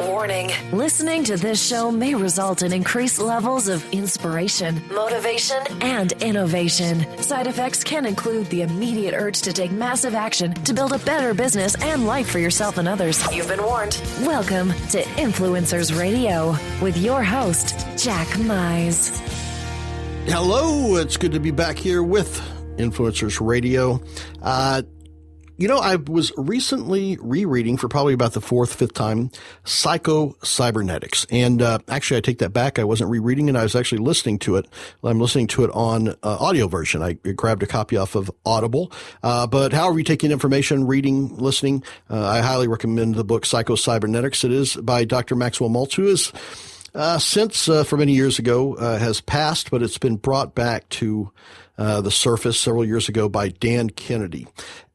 Warning. Listening to this show may result in increased levels of inspiration, motivation, and innovation. Side effects can include the immediate urge to take massive action to build a better business and life for yourself and others. You've been warned. Welcome to Influencers Radio with your host, Jack Mize. Hello, it's good to be back here with Influencers Radio. I was recently rereading for probably about the fourth, fifth time, Psycho-Cybernetics. And actually, I take that back. I wasn't rereading it. I was actually listening to it. I'm listening to it on audio version. I grabbed a copy off of Audible. But however you take in information, reading, listening, I highly recommend the book Psycho-Cybernetics. It is by Dr. Maxwell Maltz, who is since for many years ago has passed, but it's been brought back to the surface several years ago by Dan Kennedy.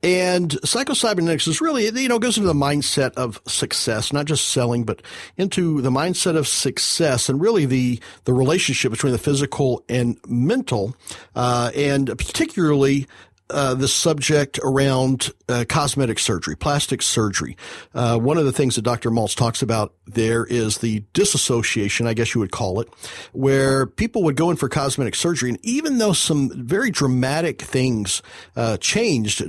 And Psycho-Cybernetics is really, goes into the mindset of success, not just selling, but into the mindset of success and really the relationship between the physical and mental, and particularly the subject around cosmetic surgery, plastic surgery. One of the things that Dr. Maltz talks about there is the disassociation, I guess you would call it, where people would go in for cosmetic surgery, and even though some very dramatic things changed,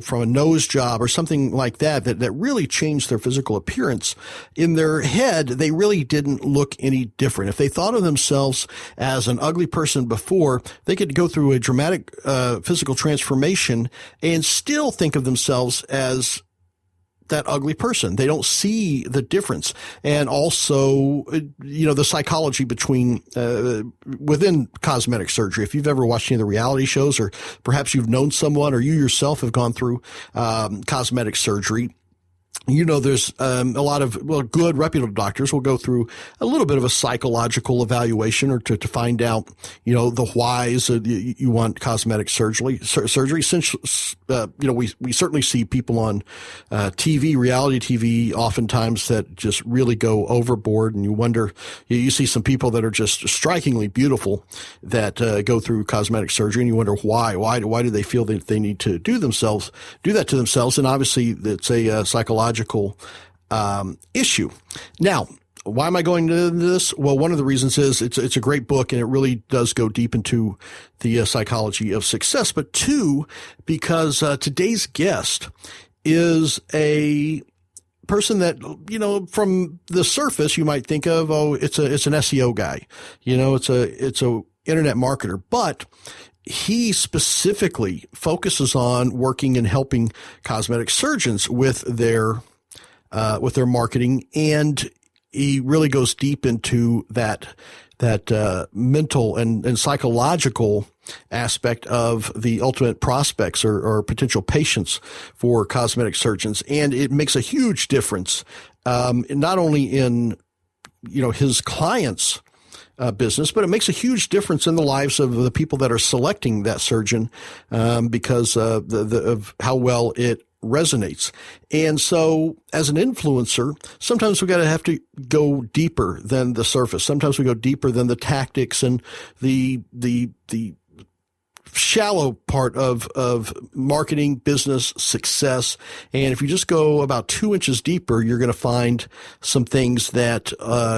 from a nose job or something like that really changed their physical appearance, in their head, they really didn't look any different. If they thought of themselves as an ugly person before, they could go through a dramatic physical transformation and still think of themselves as that ugly person. They don't see the difference. And also, the psychology within cosmetic surgery. If you've ever watched any of the reality shows, or perhaps you've known someone, or you yourself have gone through cosmetic surgery, there's a lot of good, reputable doctors will go through a little bit of a psychological evaluation or to find out, the whys you want cosmetic surgery. Since, we certainly see people on TV, reality TV, oftentimes that just really go overboard, and you wonder, you see some people that are just strikingly beautiful that go through cosmetic surgery, and you wonder why do they feel that they need to do that to themselves? And obviously it's a psychological issue. Now, why am I going into this? Well, one of the reasons is it's a great book, and it really does go deep into the psychology of success. But two, because today's guest is a person that, from the surface you might think of, it's an SEO guy, it's a internet marketer, but he specifically focuses on working and helping cosmetic surgeons with their marketing, and he really goes deep into that mental and psychological aspect of the ultimate prospects or potential patients for cosmetic surgeons. And it makes a huge difference, not only in, his clients' business, but it makes a huge difference in the lives of the people that are selecting that surgeon, because of how well it resonates. And so as an influencer, sometimes we have to go deeper than the surface. Sometimes we go deeper than the tactics and the shallow part of marketing, business, success. And if you just go about 2 inches deeper, you're going to find some things that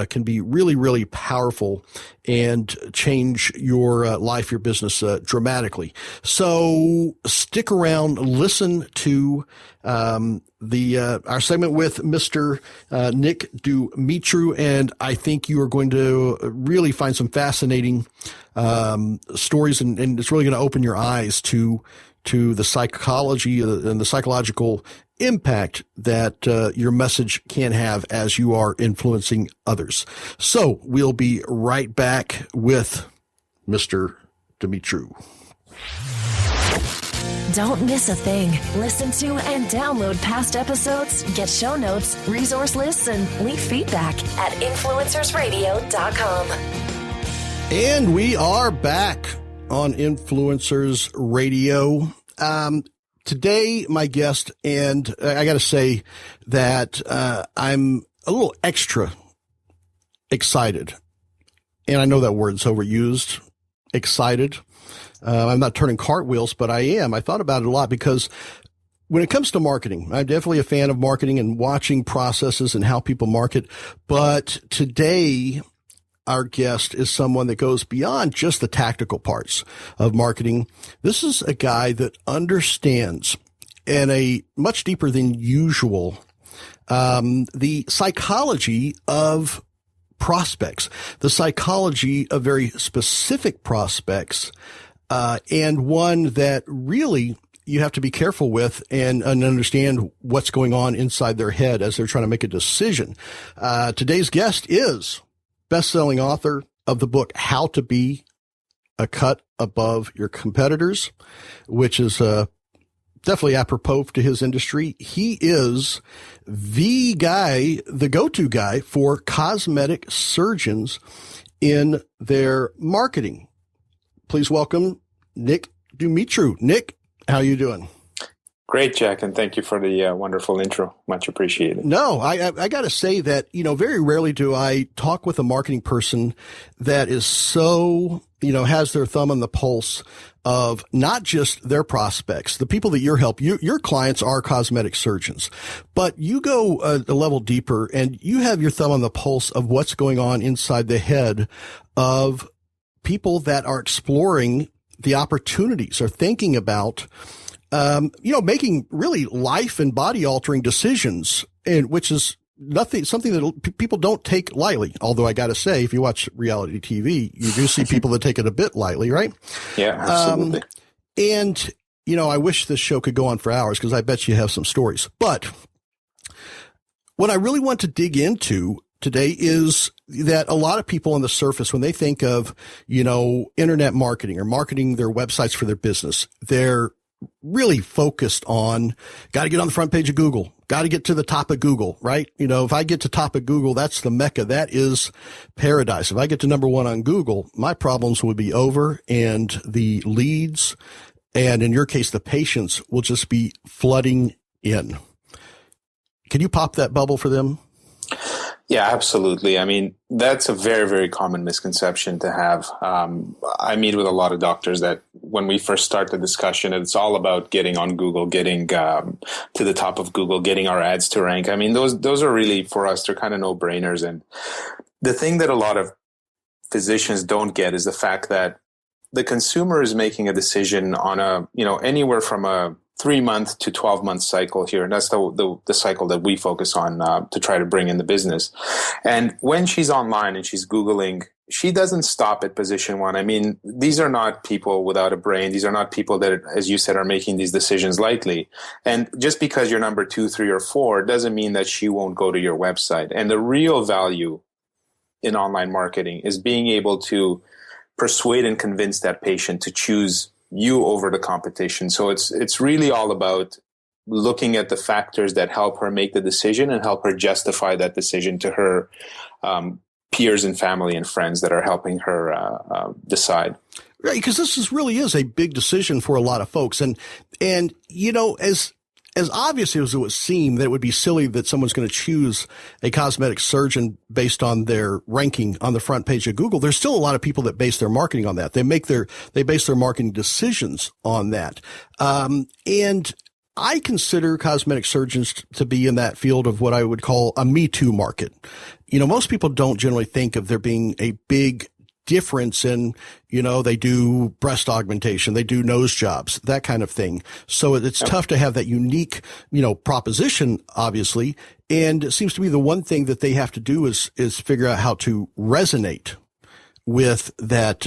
can be really, really powerful and change your life, your business dramatically. So stick around, listen to our segment with Mr. Nick Dumitru, and I think you are going to really find some fascinating stories, and it's really going to open your eyes to the psychology and the psychological impact that your message can have as you are influencing others. So we'll be right back with Mr. Dumitru. Don't miss a thing. Listen to and download past episodes, get show notes, resource lists, and leave feedback at influencersradio.com. And we are back on Influencers Radio. Today, my guest, and I got to say that I'm a little extra excited. And I know that word's overused, excited. I'm not turning cartwheels, but I am. I thought about it a lot because when it comes to marketing, I'm definitely a fan of marketing and watching processes and how people market. But today, our guest is someone that goes beyond just the tactical parts of marketing. This is a guy that understands in a much deeper than usual the psychology of prospects, the psychology of very specific prospects, and one that really you have to be careful with and understand what's going on inside their head as they're trying to make a decision. Today's guest is best-selling author of the book, How to Be a Cut Above Your Competitors, which is definitely apropos to his industry. He is the guy, the go-to guy for cosmetic surgeons in their marketing. Please welcome Nick Dumitru. Nick, how are you doing? Great, Jack, and thank you for the wonderful intro. Much appreciated. No, I got to say that, very rarely do I talk with a marketing person that is so, has their thumb on the pulse of not just their prospects, the people that your clients are cosmetic surgeons, but you go a level deeper and you have your thumb on the pulse of what's going on inside the head of people that are exploring the opportunities or thinking about making really life and body altering decisions, and which is something that people don't take lightly. Although I got to say, if you watch reality TV, you do see people that take it a bit lightly, right? Yeah, absolutely. And, I wish this show could go on for hours because I bet you have some stories. But what I really want to dig into today is that a lot of people on the surface, when they think of, internet marketing or marketing their websites for their business, they're really focused on got to get on the front page of Google, got to get to the top of Google, right? If I get to top of Google, that's the Mecca. That is paradise. If I get to number one on Google, my problems would be over and the leads, and in your case, the patients will just be flooding in. Can you pop that bubble for them? Yeah, absolutely. I mean, that's a very, very common misconception to have. I meet with a lot of doctors that when we first start the discussion, it's all about getting on Google, getting to the top of Google, getting our ads to rank. I mean, those are really, for us, they're kind of no-brainers. And the thing that a lot of physicians don't get is the fact that the consumer is making a decision on anywhere from a 3-month to 12-month cycle here. And that's the cycle that we focus on to try to bring in the business. And when she's online and she's Googling, she doesn't stop at position 1. I mean, these are not people without a brain. These are not people that, as you said, are making these decisions lightly. And just because you're number 2, 3, or 4 doesn't mean that she won't go to your website. And the real value in online marketing is being able to persuade and convince that patient to choose you over the competition. So it's really all about looking at the factors that help her make the decision and help her justify that decision to her peers and family and friends that are helping her decide. Right, because this really is a big decision for a lot of folks. And as obvious as it would seem that it would be silly that someone's going to choose a cosmetic surgeon based on their ranking on the front page of Google, there's still a lot of people that base their marketing on that. They base their marketing decisions on that. And I consider cosmetic surgeons to be in that field of what I would call a Me Too market. Most people don't generally think of there being a big difference in, they do breast augmentation, they do nose jobs, that kind of thing. So it's tough to have that unique, proposition, obviously. And it seems to be the one thing that they have to do is figure out how to resonate with that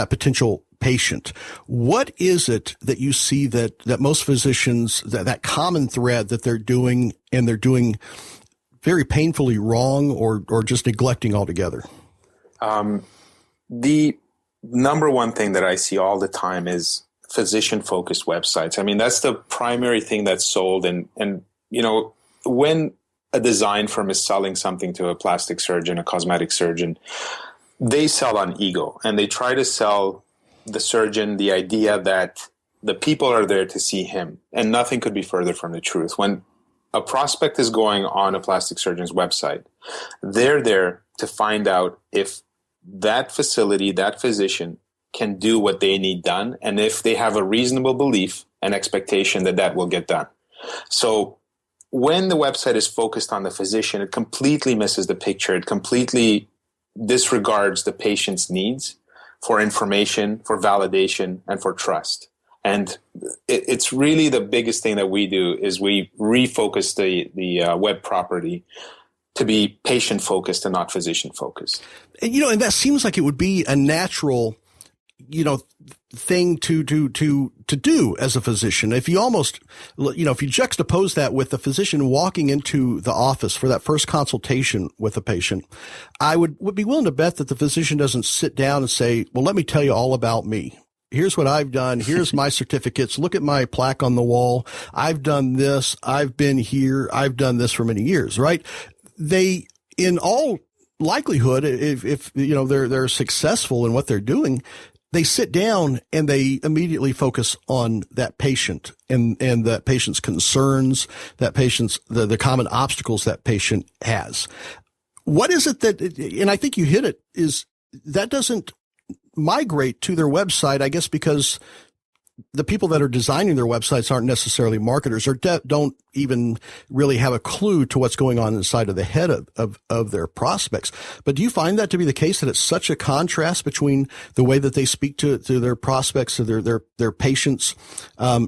potential patient. What is it that you see that most physicians, that common thread that they're doing and they're doing very painfully wrong or just neglecting altogether? The number one thing that I see all the time is physician-focused websites. I mean, that's the primary thing that's sold. And when a design firm is selling something to a plastic surgeon, a cosmetic surgeon, they sell on ego. And they try to sell the surgeon the idea that the people are there to see him. And nothing could be further from the truth. When a prospect is going on a plastic surgeon's website, they're there to find out if that facility, that physician can do what they need done, and if they have a reasonable belief and expectation that will get done. So when the website is focused on the physician, it completely misses the picture. It completely disregards the patient's needs for information, for validation, and for trust. And it's really the biggest thing that we do is we refocus the web property to be patient-focused and not physician-focused. And, and that seems like it would be a natural, thing to do as a physician. If you almost, if you juxtapose that with the physician walking into the office for that first consultation with a patient, I would be willing to bet that the physician doesn't sit down and say, well, let me tell you all about me. Here's what I've done. Here's my certificates. Look at my plaque on the wall. I've done this. I've been here. I've done this for many years, right? They, in all likelihood, if they're successful in what they're doing, they sit down and they immediately focus on that patient and that patient's concerns, that patient's, the common obstacles that patient has. What is it that, and I think you hit it, is that doesn't migrate to their website, I guess, because the people that are designing their websites aren't necessarily marketers or don't even really have a clue to what's going on inside of the head of their prospects. But do you find that to be the case, that it's such a contrast between the way that they speak to their prospects or their patients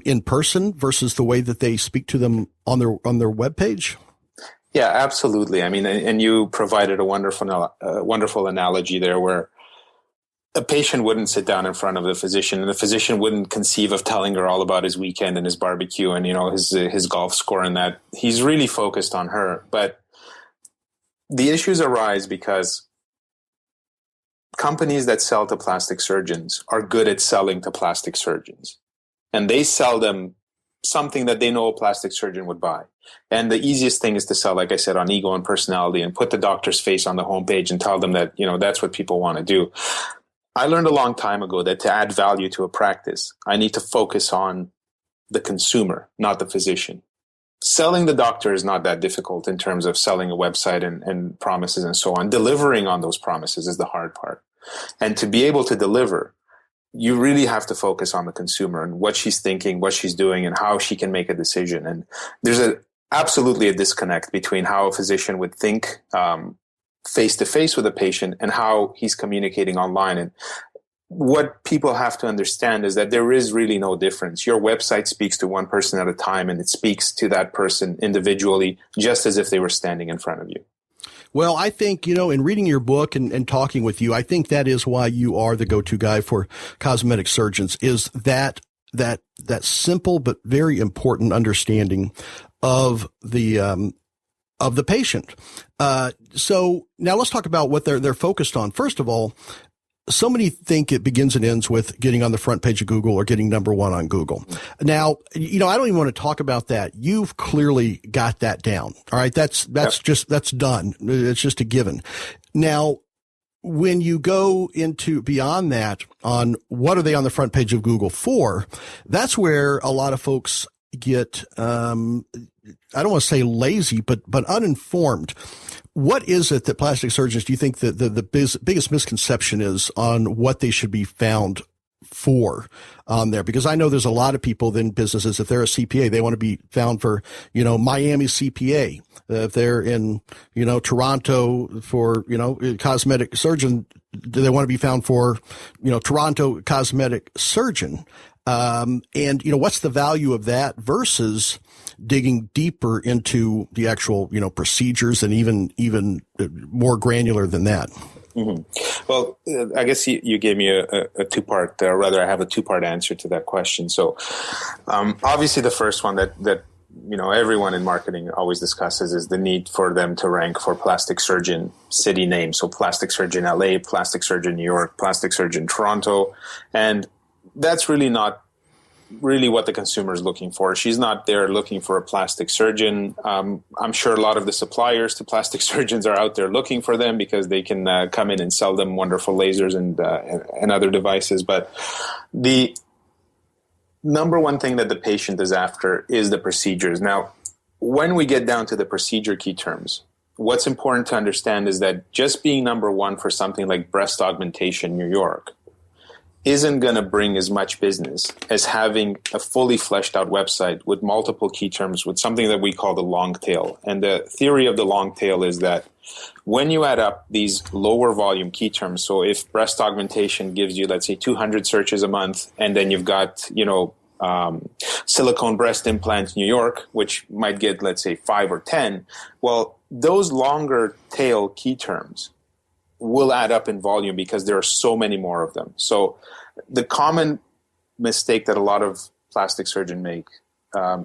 in person versus the way that they speak to them on their webpage? Yeah, absolutely. I mean, and you provided a wonderful analogy there where a patient wouldn't sit down in front of the physician, and the physician wouldn't conceive of telling her all about his weekend and his barbecue and, his golf score, and that he's really focused on her. But the issues arise because companies that sell to plastic surgeons are good at selling to plastic surgeons, and they sell them something that they know a plastic surgeon would buy. And the easiest thing is to sell, like I said, on ego and personality and put the doctor's face on the homepage and tell them that, that's what people want to do. I learned a long time ago that to add value to a practice, I need to focus on the consumer, not the physician. Selling the doctor is not that difficult in terms of selling a website and promises and so on. Delivering on those promises is the hard part. And to be able to deliver, you really have to focus on the consumer and what she's thinking, what she's doing, and how she can make a decision. And there's absolutely a disconnect between how a physician would think face-to-face with a patient and how he's communicating online. And what people have to understand is that there is really no difference. Your website speaks to one person at a time, and it speaks to that person individually, just as if they were standing in front of you. Well, I think, in reading your book and talking with you, I think that is why you are the go-to guy for cosmetic surgeons, is that simple but very important understanding of the patient. So now let's talk about what they're focused on. First of all, so many think it begins and ends with getting on the front page of Google or getting number one on Google. Now, I don't even want to talk about that. You've clearly got that down. All right. That's done. It's just a given. Now, when you go into beyond that on what are they on the front page of Google for, that's where a lot of folks get, I don't want to say lazy, but uninformed. What is it that plastic surgeons, do you think that the biggest misconception is on what they should be found for on there? Because I know there's a lot of people in businesses, if they're a CPA, they want to be found for, Miami CPA. If they're in, Toronto for, cosmetic surgeon, do they want to be found for, Toronto cosmetic surgeon? And what's the value of that versus digging deeper into the actual, procedures and even more granular than that? Mm-hmm. Well, I guess you gave me a two-part, rather I have a two-part answer to that question. So, obviously the first one that everyone in marketing always discusses is the need for them to rank for plastic surgeon city names. So plastic surgeon LA, plastic surgeon New York, plastic surgeon Toronto. And that's really not really what the consumer is looking for. She's not there looking for a plastic surgeon. I'm sure a lot of the suppliers to plastic surgeons are out there looking for them because they can come in and sell them wonderful lasers and other devices. But the number one thing that the patient is after is the procedures. Now, when we get down to the procedure key terms, what's important to understand is that just being number one for something like breast augmentation New York isn't going to bring as much business as having a fully fleshed out website with multiple key terms, with something that we call the long tail. And the theory of the long tail is that when you add up these lower volume key terms, so if breast augmentation gives you, let's say, 200 searches a month, and then you've got, silicone breast implants New York, which might get, let's say, 5 or 10, well, those longer tail key terms will add up in volume because there are so many more of them. So the common mistake that a lot of plastic surgeons make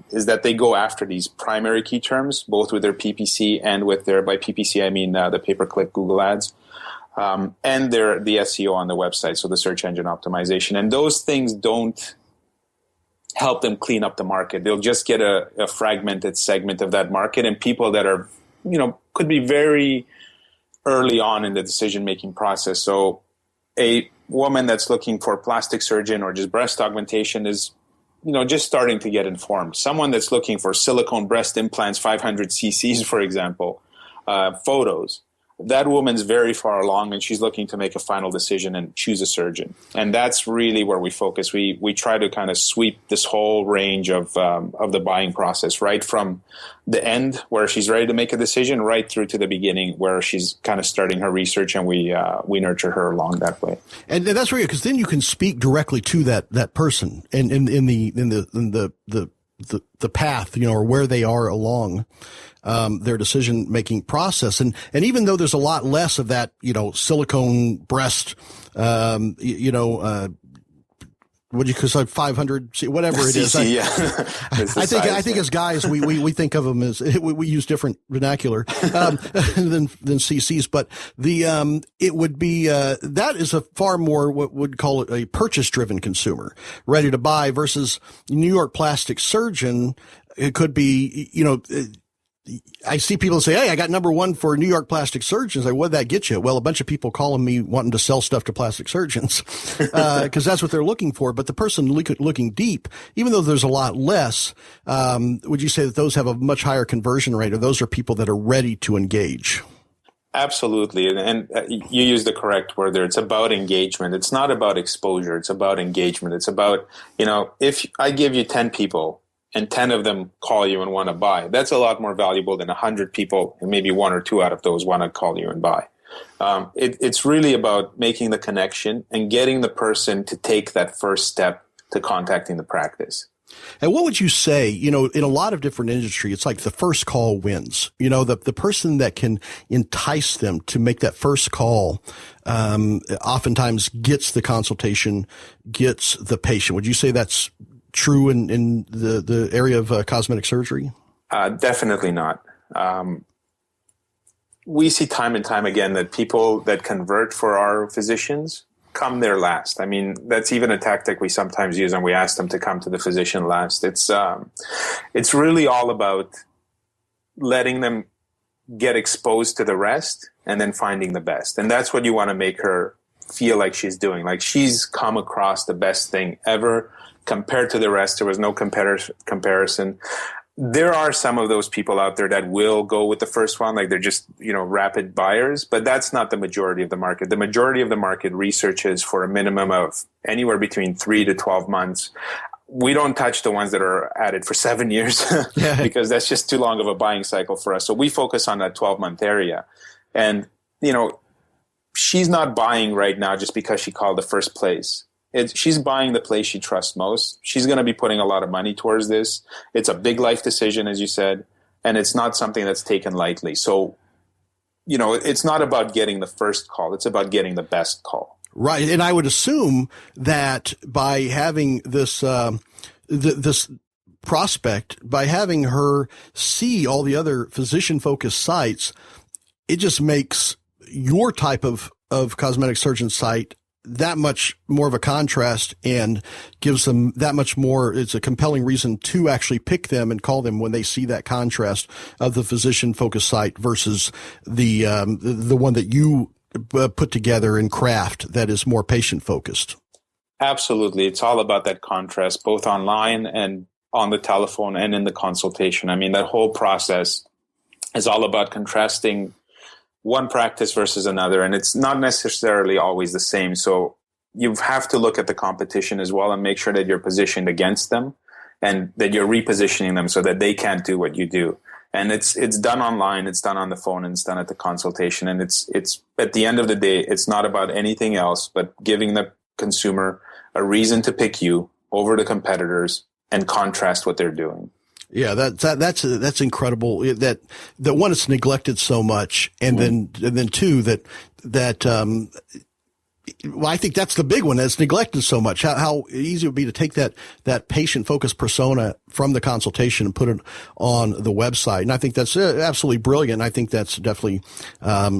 is that they go after these primary key terms, both with their PPC and with their, by PPC I mean the pay-per-click Google ads, and the SEO on the website, so the search engine optimization. And those things don't help them clean up the market. They'll just get a fragmented segment of that market, and people that are, could be very early on in the decision-making process. So a woman that's looking for a plastic surgeon or just breast augmentation is, just starting to get informed. Someone that's looking for silicone breast implants, 500 cc's, for example, photos, that woman's very far along and she's looking to make a final decision and choose a surgeon. And that's really where we focus. We try to kind of sweep this whole range of the buying process, right from the end where she's ready to make a decision right through to the beginning where she's kind of starting her research, and we nurture her along that way. And that's right, because then you can speak directly to that person and in the path, or where they are along their decision-making process. And even though there's a lot less of that, silicone breast, what do you call it, 500, whatever it is. Yeah. I think as guys, we think of them as, we use different vernacular, than CCs, but it would be, that is a far more what would call it a purchase-driven consumer, ready to buy, versus New York plastic surgeon. It could be, I see people say, "Hey, I got number one for New York plastic surgeons." Like, what'd that get you? Well, a bunch of people calling me wanting to sell stuff to plastic surgeons, because that's what they're looking for. But the person looking deep, even though there's a lot less, would you say that those have a much higher conversion rate, or those are people that are ready to engage? Absolutely. And you use the correct word there. It's about engagement. It's not about exposure. It's about engagement. It's about, if I give you 10 people, and 10 of them call you and want to buy, that's a lot more valuable than 100 people, and maybe 1 or 2 out of those want to call you and buy. It's really about making the connection and getting the person to take that first step to contacting the practice. And what would you say, in a lot of different industry, it's like the first call wins. The person that can entice them to make that first call, oftentimes gets the consultation, gets the patient. Would you say that's true in the area of cosmetic surgery? Definitely not. We see time and time again that people that convert for our physicians come there last. I mean, that's even a tactic we sometimes use, and we ask them to come to the physician last. It's really all about letting them get exposed to the rest and then finding the best. And that's what you want to make her feel like she's doing. Like she's come across the best thing ever. Compared to the rest, there was no comparison. There are some of those people out there that will go with the first one, like they're just, rapid buyers, but that's not the majority of the market. The majority of the market researches for a minimum of anywhere between 3 to 12 months. We don't touch the ones that are at it for 7 years because that's just too long of a buying cycle for us. So we focus on that 12-month area. And, she's not buying right now just because she called the first place. She's buying the place she trusts most. She's going to be putting a lot of money towards this. It's a big life decision, as you said, and it's not something that's taken lightly. So, it's not about getting the first call. It's about getting the best call. Right. And I would assume that by having this, this prospect, by having her see all the other physician-focused sites, it just makes your type of cosmetic surgeon site that much more of a contrast and gives them that much more. It's a compelling reason to actually pick them and call them when they see that contrast of the physician focused site versus the one that you put together and craft that is more patient focused. Absolutely. It's all about that contrast, both online and on the telephone and in the consultation. I mean, that whole process is all about contrasting one practice versus another, and it's not necessarily always the same. So, you have to look at the competition as well and make sure that you're positioned against them and that you're repositioning them so that they can't do what you do. And it's done online, it's done on the phone, and it's done at the consultation. And it's at the end of the day, it's not about anything else but giving the consumer a reason to pick you over the competitors and contrast what they're doing. Yeah, that's incredible. That one, it's neglected so much, and then two, well, I think that's the big one that's neglected so much. How easy it would be to take that patient focused persona from the consultation and put it on the website. And I think that's absolutely brilliant. I think that's definitely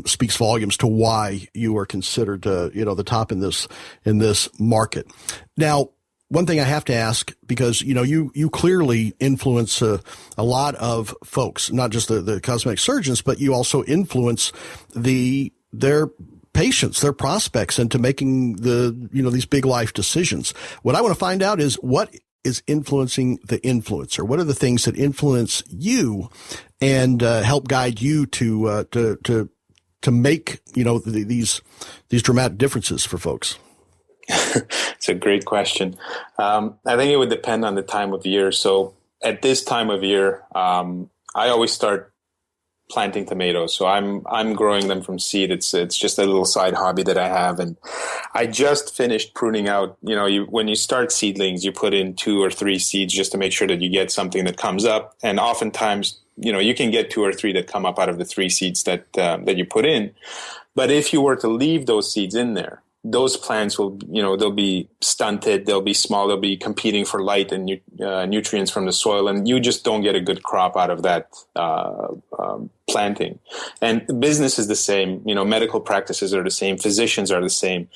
speaks volumes to why you are considered the top in this market. Now, one thing I have to ask, because you clearly influence a lot of folks, not just the cosmetic surgeons, but you also influence their patients, their prospects, into making these big life decisions. What I want to find out is what is influencing the influencer. What are the things that influence you and help guide you to make these dramatic differences for folks? It's a great question. I think it would depend on the time of year. So at this time of year, I always start planting tomatoes. So I'm growing them from seed. It's just a little side hobby that I have. And I just finished pruning out, when you start seedlings, you put in 2 or 3 seeds just to make sure that you get something that comes up. And oftentimes, you can get 2 or 3 that come up out of the 3 seeds that you put in. But if you were to leave those seeds in there, those plants will, they'll be stunted, they'll be small, they'll be competing for light and nutrients from the soil, and you just don't get a good crop out of that planting. And business is the same, medical practices are the same, physicians are the same.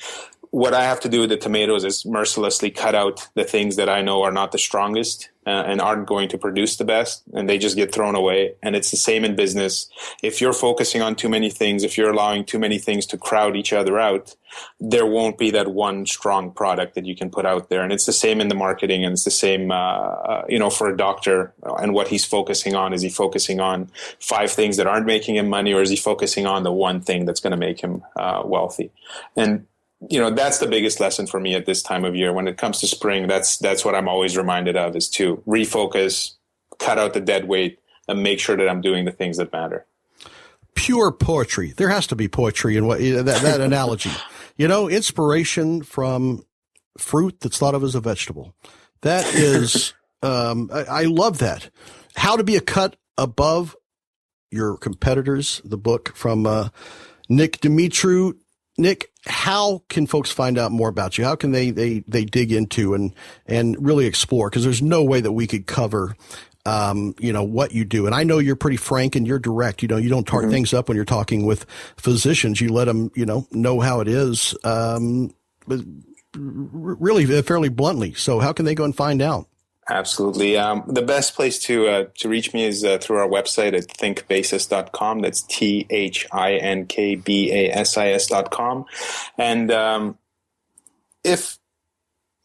What I have to do with the tomatoes is mercilessly cut out the things that I know are not the strongest and aren't going to produce the best, and they just get thrown away. And it's the same in business. If you're focusing on too many things, if you're allowing too many things to crowd each other out, there won't be that one strong product that you can put out there. And it's the same in the marketing, and it's the same, for a doctor and what he's focusing on. Is he focusing on 5 things that aren't making him money, or is he focusing on the one thing that's going to make him wealthy? And that's the biggest lesson for me at this time of year. When it comes to spring, that's what I'm always reminded of, is to refocus, cut out the dead weight, and make sure that I'm doing the things that matter. Pure poetry. There has to be poetry in that analogy. Inspiration from fruit that's thought of as a vegetable. That is, I love that. How to be a cut above your competitors, the book from Nick Dumitru. Nick, how can folks find out more about you? How can they dig into and really explore? Because there's no way that we could cover, what you do. And I know you're pretty frank and you're direct. You don't tart things up when you're talking with physicians. You let them, know how it is, but really fairly bluntly. So how can they go and find out? Absolutely. The best place to reach me is through our website at thinkbasis.com. That's thinkbasis.com. And if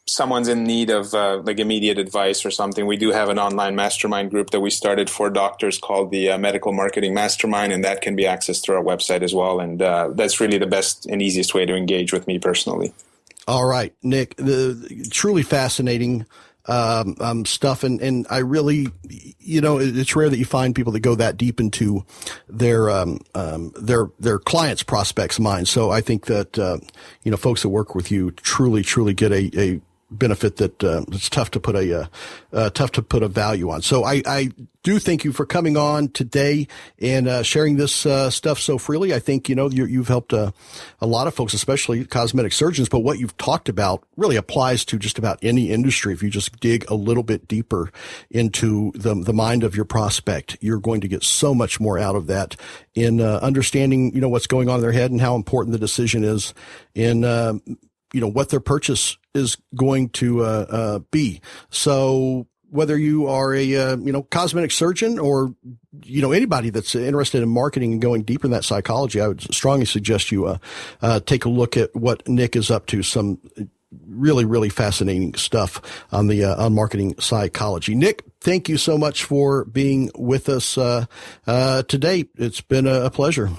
someone's in need of immediate advice or something, we do have an online mastermind group that we started for doctors called the Medical Marketing Mastermind, and that can be accessed through our website as well. And that's really the best and easiest way to engage with me personally. All right, Nick, truly fascinating stuff. And I really, it's rare that you find people that go that deep into their clients' prospects' minds. So I think that, folks that work with you truly get a benefit that, it's tough to put a value on. So I do thank you for coming on today and, sharing this, stuff so freely. I think, you've helped, a lot of folks, especially cosmetic surgeons, but what you've talked about really applies to just about any industry. If you just dig a little bit deeper into the mind of your prospect, you're going to get so much more out of that in, understanding, what's going on in their head and how important the decision is in, what their purchase is going to be. So whether you are a cosmetic surgeon or anybody that's interested in marketing and going deeper in that psychology, I would strongly suggest you take a look at what Nick is up to. Some really fascinating stuff on the on marketing psychology. Nick, thank you so much for being with us today. It's been a pleasure.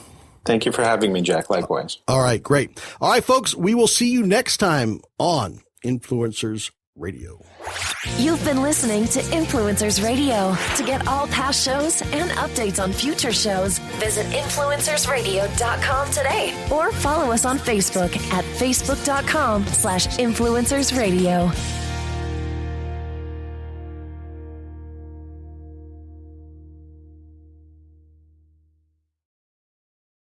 Thank you for having me, Jack. Likewise. All right, great. All right, folks, we will see you next time on Influencers Radio. You've been listening to Influencers Radio. To get all past shows and updates on future shows, visit influencersradio.com today or follow us on Facebook at facebook.com/influencersradio.